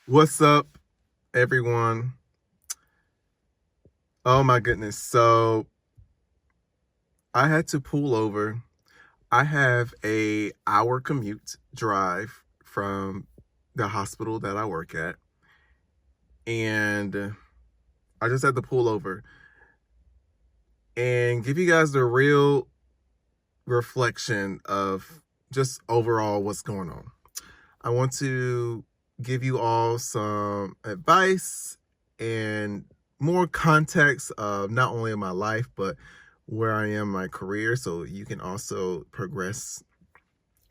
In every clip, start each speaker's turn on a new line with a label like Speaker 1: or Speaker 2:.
Speaker 1: What's up, everyone? Oh my goodness. So I had to pull over. I have a hour commute drive from the hospital that I work at. And I just had to pull over and give you guys the real reflection of just overall what's going on. I want to give you all some advice and more context of not only in my life, but where I am in my career, so you can also progress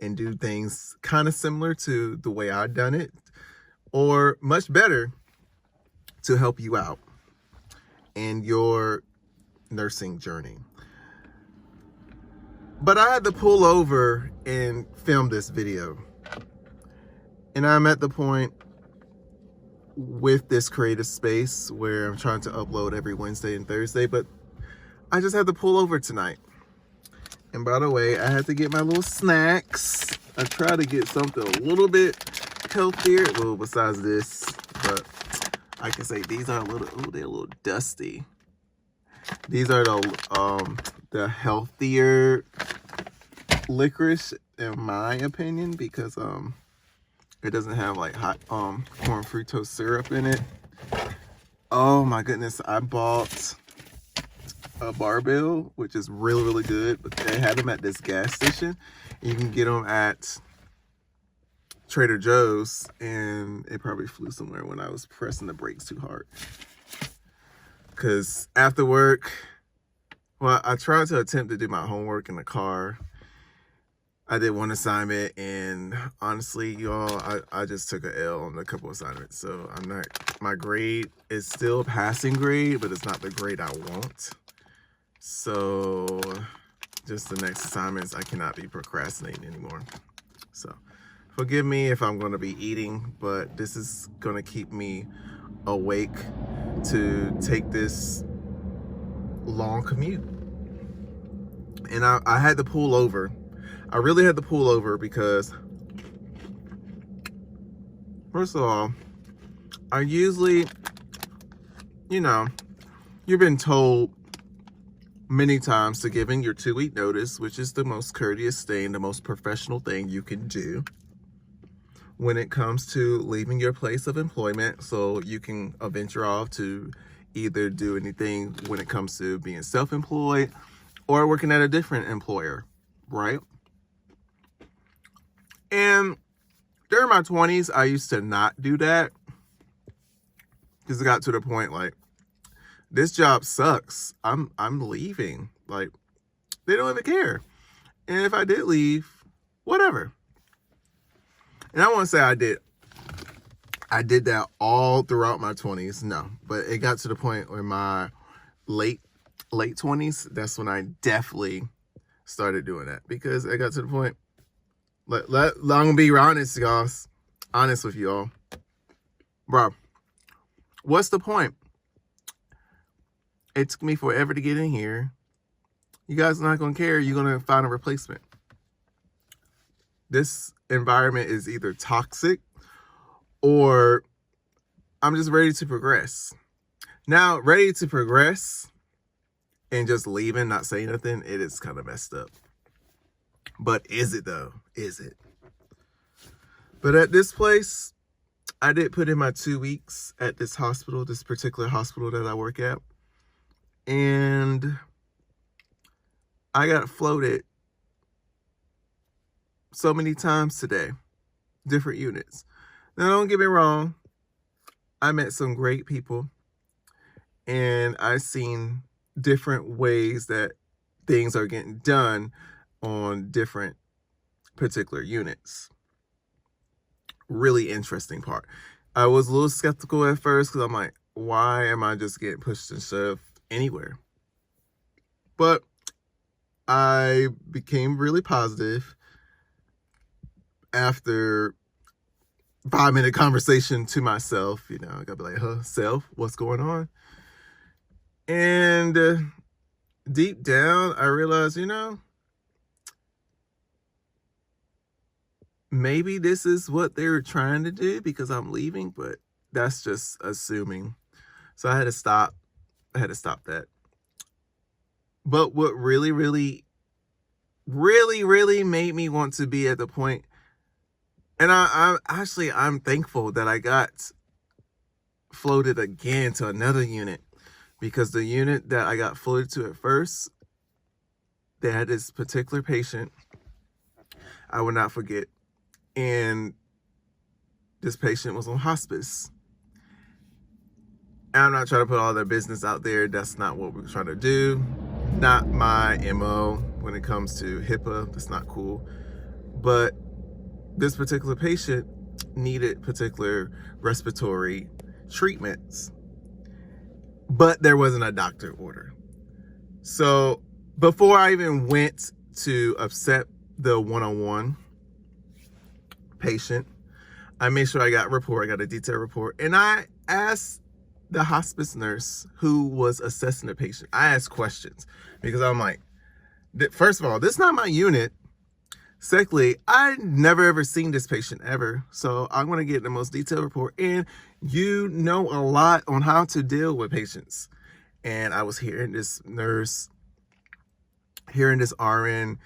Speaker 1: and do things kind of similar to the way I've done it, or much better, to help you out in your nursing journey. But I had to pull over and film this video. And I'm at the point with this creative space where I'm trying to upload every Wednesday and Thursday, but I just had to pull over tonight. And by the way, I had to get my little snacks. I try to get something a little bit healthier, well, besides this, but I can say these are they're a little dusty. These are the healthier licorice, in my opinion, because it doesn't have like hot corn fructose syrup in it. Oh my goodness, I bought a barbell, which is really good, but they had them at this gas station. You can get them at Trader Joe's, and it probably flew somewhere when I was pressing the brakes too hard. Because after work, well, I tried to attempt to do my homework in the car. I did one assignment, and honestly, y'all, I just took an L on a couple assignments. So my grade is still a passing grade, but it's not the grade I want. So just the next assignments, I cannot be procrastinating anymore. So forgive me if I'm going to be eating, but this is going to keep me awake to take this long commute. And I had to pull over. I really had to pull over because, first of all, I usually, you've been told many times to give in your 2-week notice, which is the most courteous thing, the most professional thing you can do when it comes to leaving your place of employment, so you can venture off to either do anything when it comes to being self-employed or working at a different employer, right? And during my 20s, I used to not do that because it got to the point like, this job sucks. I'm leaving. Like, they don't even care. And if I did leave, whatever. And I want to say I did that all throughout my 20s. No, but it got to the point where my late 20s, that's when I definitely started doing that, because it got to the point. I'm gonna be honest, y'all. Honest with y'all, bro. What's the point? It took me forever to get in here. You guys are not gonna care. You're gonna find a replacement. This environment is either toxic or I'm just ready to progress. Now, ready to progress and just leaving, not saying nothing, it is kind of messed up. But is it though? Is it? But at this place, I did put in my 2 weeks at this hospital, this particular hospital that I work at. And I got floated so many times today, different units. Now, don't get me wrong, I met some great people, and I've seen different ways that things are getting done on different particular units. Really interesting part. I was a little skeptical at first because I'm like, why am I just getting pushed and shoved anywhere? But I became really positive after 5-minute conversation to myself. I gotta be like, self, what's going on? And deep down, I realized, maybe this is what they were trying to do because I'm leaving, but that's just assuming. So I had to stop that. But what really made me want to be at the point, and I'm thankful that I got floated again to another unit, because the unit that I got floated to at first, they had this particular patient I will not forget, and this patient was on hospice. And I'm not trying to put all their business out there. That's not what we're trying to do. Not my MO when it comes to HIPAA. That's not cool. But this particular patient needed particular respiratory treatments, but there wasn't a doctor order. So before I even went to accept the one-on-one patient, I made sure I got a detailed report, and I asked the hospice nurse who was assessing the patient. I asked questions because I'm like, first of all, this is not my unit. Secondly, I never ever seen this patient ever, so I'm going to get the most detailed report, and you know a lot on how to deal with patients. And I was hearing this RN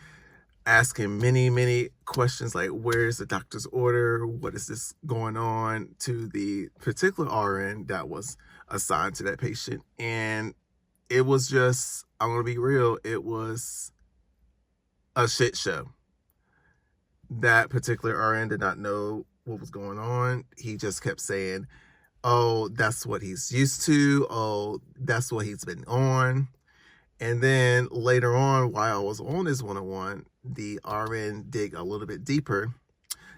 Speaker 1: asking many questions like, where's the doctor's order? What is this going on, to the particular RN that was assigned to that patient. And it was just, I'm going to be real, it was a shit show. That particular RN did not know what was going on. He just kept saying, oh, that's what he's used to. Oh, that's what he's been on. And then later on, while I was on this one-on-one, the RN dig a little bit deeper.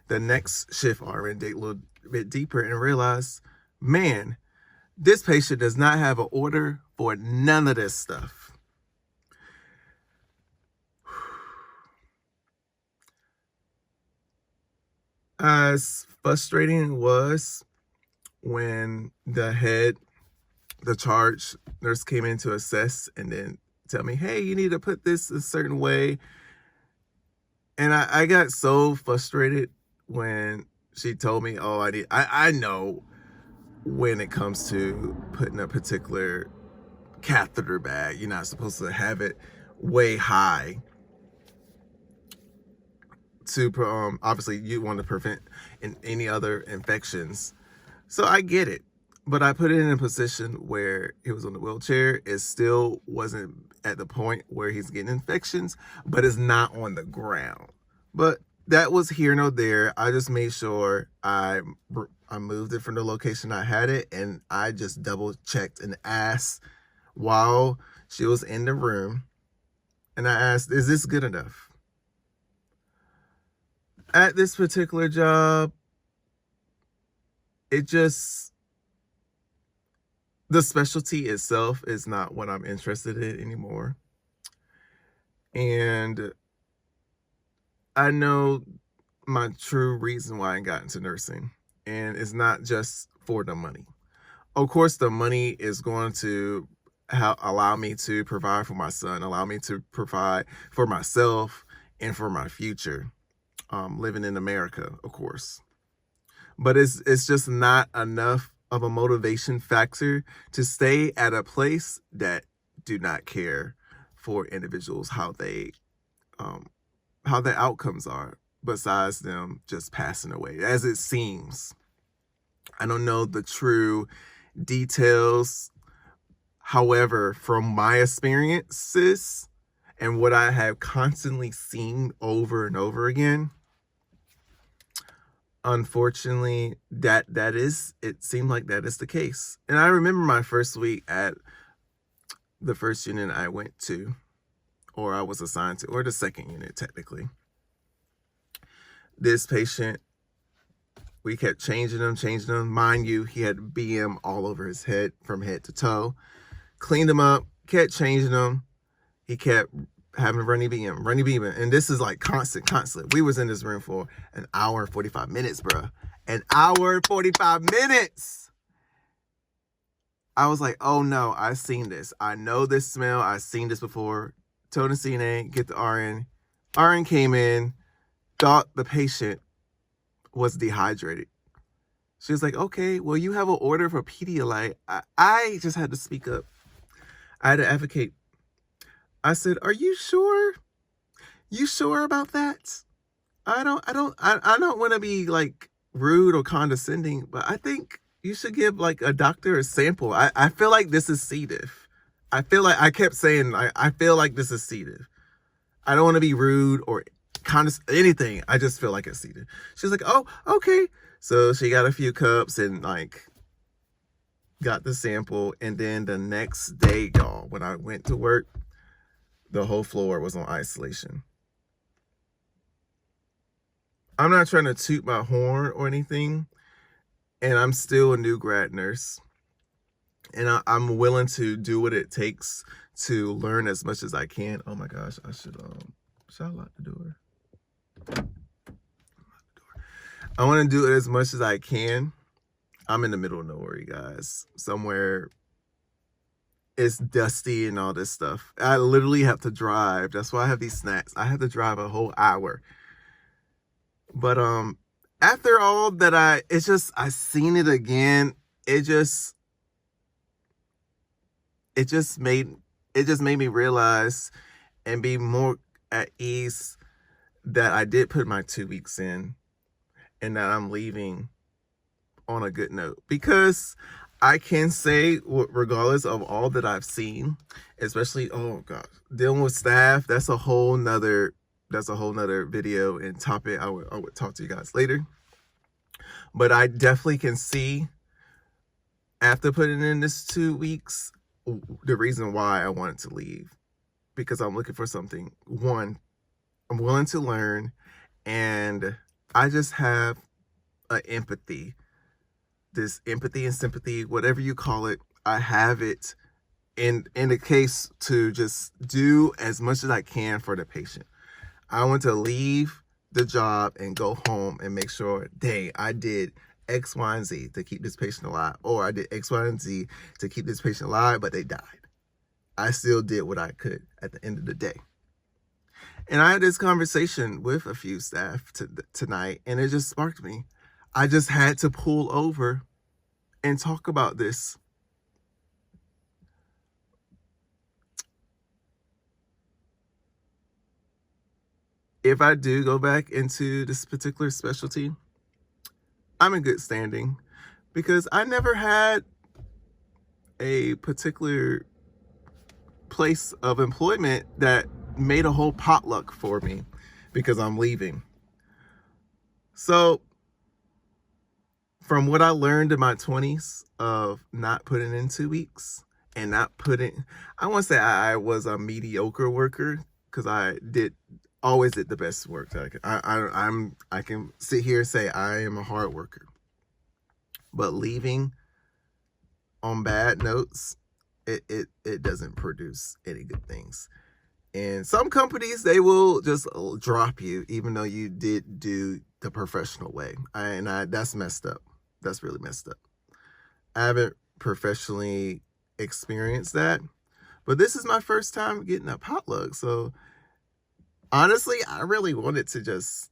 Speaker 1: The next shift RN dig a little bit deeper and realized, man, this patient does not have an order for none of this stuff. As frustrating it was when the charge nurse came in to assess and then tell me, hey, you need to put this a certain way. And I got so frustrated when she told me, oh, I know when it comes to putting a particular catheter bag, you're not supposed to have it way high. To obviously you want to prevent any other infections. So I get it, but I put it in a position where he was on the wheelchair. It still wasn't at the point where he's getting infections, but it's not on the ground. But that was here nor there. I just made sure I moved it from the location I had it, and I just double checked and asked while she was in the room, and I asked, is this good enough? At this particular job, the specialty itself is not what I'm interested in anymore. And I know my true reason why I got into nursing, and it's not just for the money. Of course, the money is going to allow me to provide for my son, allow me to provide for myself and for my future. Living in America, of course. But it's just not enough of a motivation factor to stay at a place that do not care for individuals, how their outcomes are, besides them just passing away, as it seems. I don't know the true details. However, from my experiences and what I have constantly seen over and over again, unfortunately, it seemed like that is the case. And I remember my first week at the first unit I went to, or I was assigned to, or the second unit technically. This patient, we kept changing him. Mind you, he had BM all over his head from head to toe. Cleaned him up, kept changing him. He kept having runny BM. And this is like constant. We was in this room for an hour and 45 minutes, bro. An hour and 45 minutes. I was like, oh no, I've seen this. I know this smell. I've seen this before. Told the CNA, get the RN. RN came in, thought the patient was dehydrated. She was like, okay, well, you have an order for Pedialyte. I just had to speak up. I had to advocate. I said, are you sure? You sure about that? I don't want to be like rude or condescending, but I think you should give like a doctor a sample. I feel like this is C. diff. I feel like I kept saying, I feel like this is C. diff. I don't want to be rude or anything. I just feel like it's C. diff. She's like, oh, okay. So she got a few cups and like got the sample. And then the next day, y'all, when I went to work, the whole floor was on isolation. I'm not trying to toot my horn or anything, and I'm still a new grad nurse, and I'm willing to do what it takes to learn as much as I can. Oh my gosh, I should I lock the door? I want to do it as much as I can. I'm in the middle of nowhere, you guys. Somewhere it's dusty and all this stuff. I literally have to drive. That's why I have these snacks. I have to drive a whole hour. But after all that, I seen it again. It just made me realize and be more at ease that I did put my 2 weeks in and that I'm leaving on a good note. Because I can say, regardless of all that I've seen, especially, oh gosh, dealing with staff, that's a whole nother video and topic. I would talk to you guys later. But I definitely can see, after putting in this 2 weeks, the reason why I wanted to leave. Because I'm looking for something. One, I'm willing to learn, and I just have an empathy. This empathy and sympathy, whatever you call it, I have it in the case to just do as much as I can for the patient. I want to leave the job and go home and make sure, dang, I did X, Y, and Z to keep this patient alive. Or I did X, Y, and Z to keep this patient alive, but they died. I still did what I could at the end of the day. And I had this conversation with a few staff tonight, and it just sparked me. I just had to pull over and talk about this. If I do go back into this particular specialty, I'm in good standing because I never had a particular place of employment that made a whole potluck for me because I'm leaving. So from what I learned in my 20s of not putting in 2 weeks and not putting, I won't say I was a mediocre worker because I always did the best work. I can sit here and say I am a hard worker, but leaving on bad notes, it doesn't produce any good things. And some companies, they will just drop you even though you did do the professional way. That's messed up. That's really messed up. I haven't professionally experienced that, but this is my first time getting a potluck. So honestly, I really wanted to just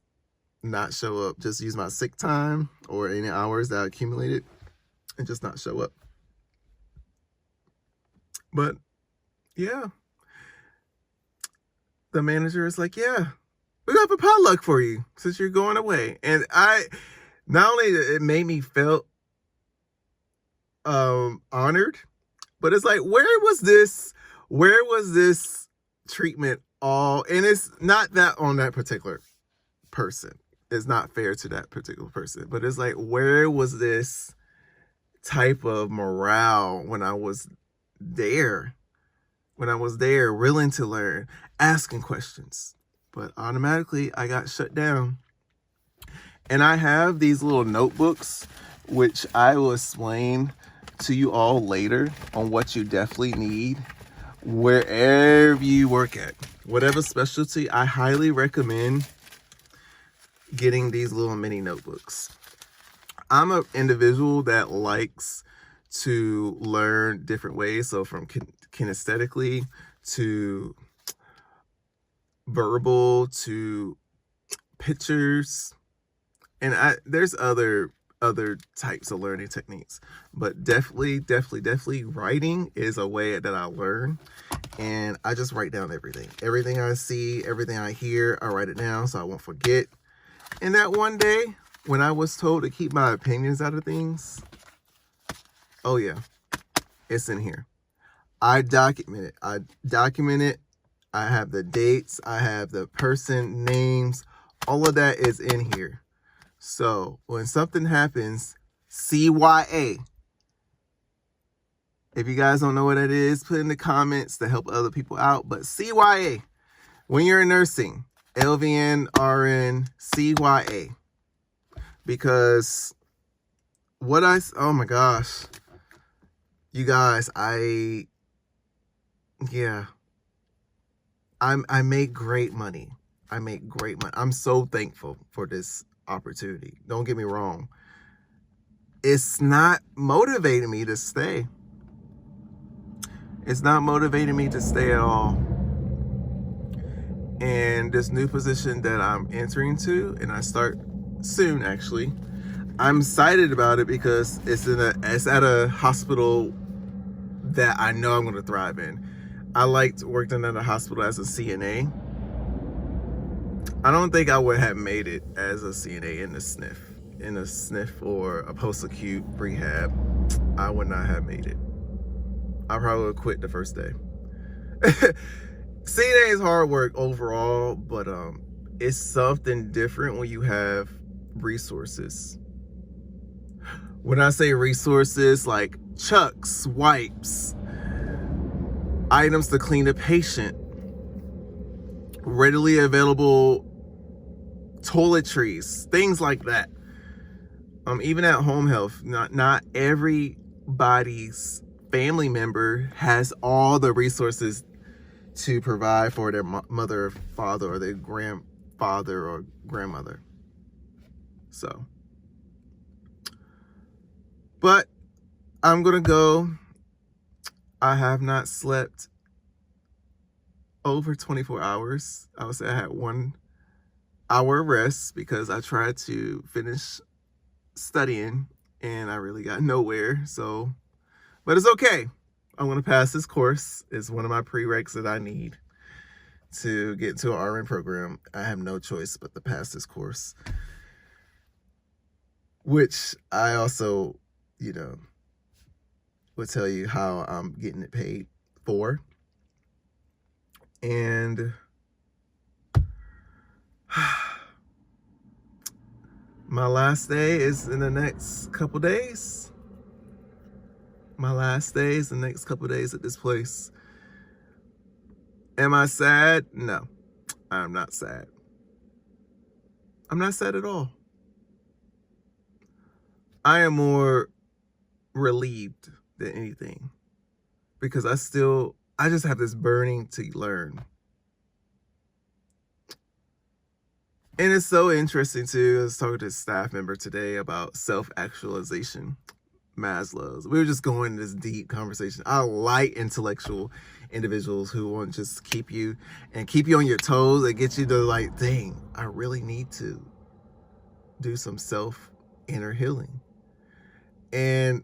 Speaker 1: not show up, just use my sick time or any hours that I accumulated and just not show up. But yeah, the manager is like, yeah, we have a potluck for you since you're going away. And not only it made me feel honored, but it's like, where was this treatment all? And it's not that on that particular person. It's not fair to that particular person, but it's like, where was this type of morale when I was there? When I was there, willing to learn, asking questions. But automatically, I got shut down. And I have these little notebooks, which I will explain to you all later on what you definitely need wherever you work at. Whatever specialty, I highly recommend getting these little mini notebooks. I'm an individual that likes to learn different ways. So from kinesthetically to verbal to pictures, and there's other other types of learning techniques. But definitely writing is a way that I learn. And I just write down everything. Everything I see, everything I hear, I write it down so I won't forget. And that one day, when I was told to keep my opinions out of things, oh yeah, it's in here. I document it. I have the dates. I have the person names. All of that is in here. So when something happens, CYA. If you guys don't know what that is, put in the comments to help other people out. But CYA, when you're in nursing, LVN, RN, CYA. Because oh my gosh. You guys, I make great money. I'm so thankful for this opportunity. Don't get me wrong. It's not motivating me to stay. It's not motivating me to stay at all. And this new position that I'm entering to, and I start soon actually, I'm excited about it because it's at a hospital that I know I'm going to thrive in. I liked working at a hospital as a CNA. I don't think I would have made it as a CNA in a SNF or a post-acute rehab. I would not have made it. I probably would quit the first day. CNA is hard work overall, but it's something different when you have resources. When I say resources, like chucks, wipes, items to clean a patient, readily available toiletries, things like that. Even at home health, not everybody's family member has all the resources to provide for their mother, father, or their grandfather or grandmother. So, but I'm gonna go. I have not slept over 24 hours. I would say I had 1 hour rest because I tried to finish studying and I really got nowhere. So, but it's okay. I'm going to pass this course. It's one of my prereqs that I need to get into an RN program. I have no choice but to pass this course, which I also, will tell you how I'm getting it paid for. And my last day is in the next couple days. My last day is the next couple days at this place. Am I sad? No, I'm not sad. I'm not sad at all. I am more relieved than anything because I just have this burning to learn. And it's so interesting too. I was talking to a staff member today about self-actualization, Maslow's. We were just going into this deep conversation. I like intellectual individuals who want to just keep you on your toes and get you to like, dang, I really need to do some inner healing. And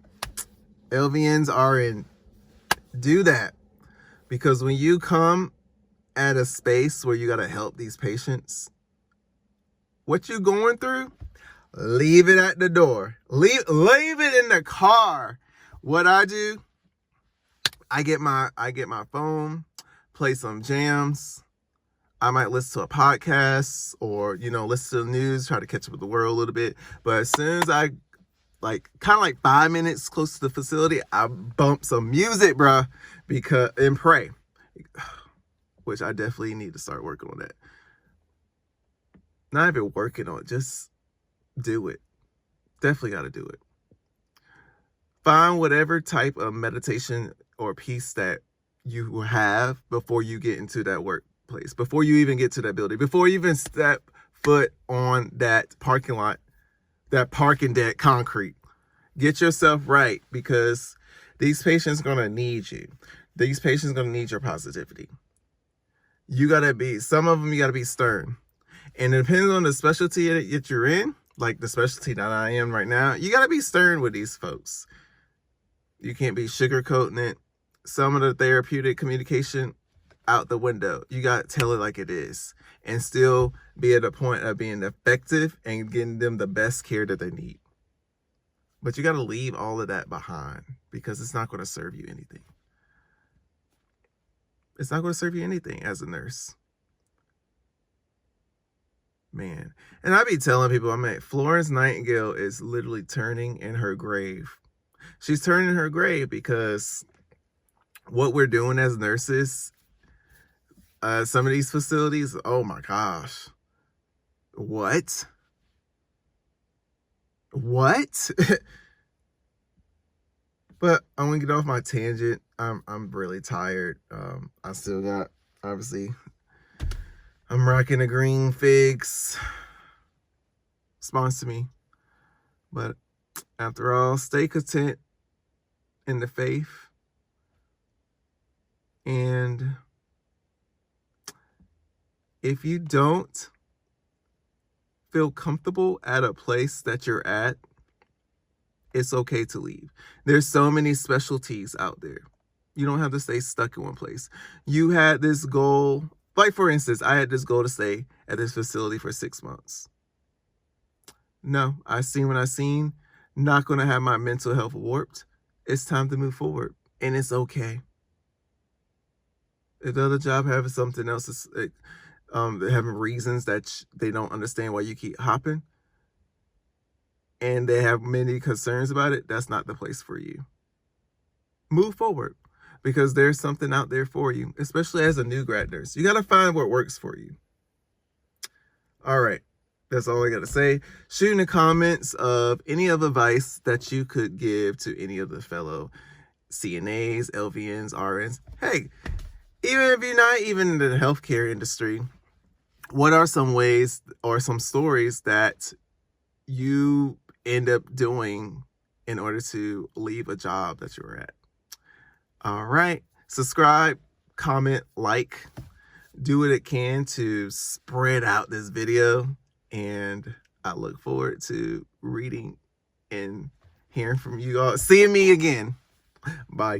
Speaker 1: LVNs do that, because when you come at a space where you got to help these patients, what you going through, leave it at the door. Leave it in the car. What I do, I get my phone, play some jams. I might listen to a podcast or, listen to the news, try to catch up with the world a little bit. But as soon as I kind of 5 minutes close to the facility, I bump some music, bruh, and pray, which I definitely need to start working on that. Not even working on it, just do it. Definitely got to do it. Find whatever type of meditation or peace that you have before you get into that workplace, before you even get to that building, before you even step foot on that parking lot, that parking deck concrete. Get yourself right, because these patients are going to need you. These patients are going to need your positivity. Some of them you got to be stern. And it depends on the specialty that you're in. like the specialty that I am right now, you got to be stern with these folks. You can't be sugarcoating it. Some of the therapeutic communication out the window. You got to tell it like it is and still be at a point of being effective and getting them the best care that they need. But you got to leave all of that behind because it's not going to serve you anything. It's not going to serve you anything as a nurse. Man. And I be telling people, Florence Nightingale is literally turning in her grave. She's turning in her grave because what we're doing as nurses, some of these facilities, oh my gosh. What? But I'm gonna get off my tangent. I'm really tired. I still got, obviously, I'm rocking a green figs. Sponsor me. But after all, stay content in the faith. And if you don't feel comfortable at a place that you're at, it's okay to leave. There's so many specialties out there. You don't have to stay stuck in one place. You had this goal, like for instance, I had this goal to stay at this facility for 6 months. No, I seen what I seen. Not going to have my mental health warped. It's time to move forward, and it's okay. If the other job having something else, they're having reasons that they don't understand why you keep hopping, and they have many concerns about it, that's not the place for you. Move forward, because there's something out there for you, especially as a new grad nurse. You got to find what works for you. All right. That's all I got to say. Shoot in the comments of any of advice that you could give to any of the fellow CNAs, LVNs, RNs. Hey, even if you're not even in the healthcare industry, what are some ways or some stories that you end up doing in order to leave a job that you're at? All right. Subscribe, comment, like. Do what it can to spread out this video. And I look forward to reading and hearing from you all. Seeing me again. Bye.